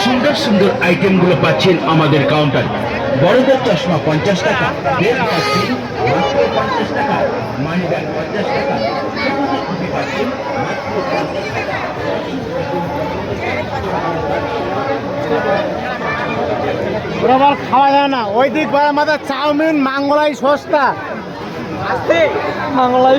সুন্দর সুন্দর আইটেমগুলো পাচ্ছেন আমাদের কাউন্টারে। বড়দের চশমা 50 টাকা, বেল পাচ্ছেন মাত্র 50 টাকা, মানি ব্যাগ 50 টাকা, পাচ্ছেন মাত্র 50 টাকা। খাওয়া যায় না, ওই দিক আমাদের চাউমিন মাঙ্গলাই সস্তা আসতে মাঙ্গলাই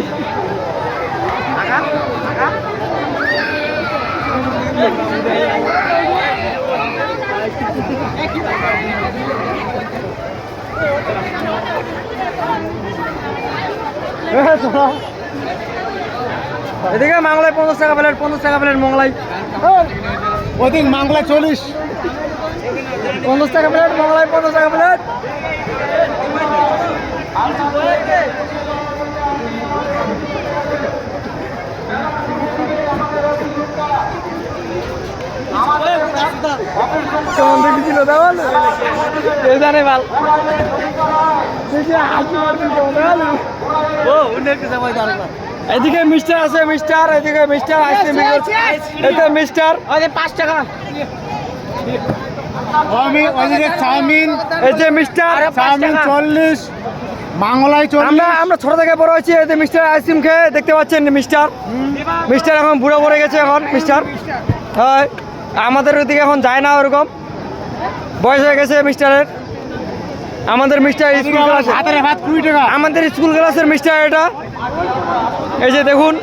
এদিকে মাংলাই 50 টাকা প্লেট, 50 টাকা প্লেট মোগলাই। ওদিক মাঙ্গলাই 40, 50 টাকা প্লেট মোগলাই, 50 টাকা প্লেট। এদিকে মিস্টার আছে, মিস্টার, এদিকে মিস্টার আইসক্রিম, এতে মিস্টার 5 টাকা। ওইদিকে চাউমিন, এই যে মিস্টার চাউমিন 40, মাঙ্গলাই 40। আমরা ছোট থেকে বড় হয়েছি এতে মিস্টার আইসক্রিম খেয়ে, দেখতে পাচ্ছেন মিস্টার। মিস্টার এখন বুড়ো পড়ে গেছে, এখন মিস্টার হয় আমাদের ওইদিকে এখন যায় না, ওরকম বয়স হয়ে গেছে মিস্টারের। আমাদের মিস্টার স্কুল ক্লাস, ভাত 20 টাকা। আমাদের স্কুল ক্লাসের মিস্টার এটা, এই যে দেখুন।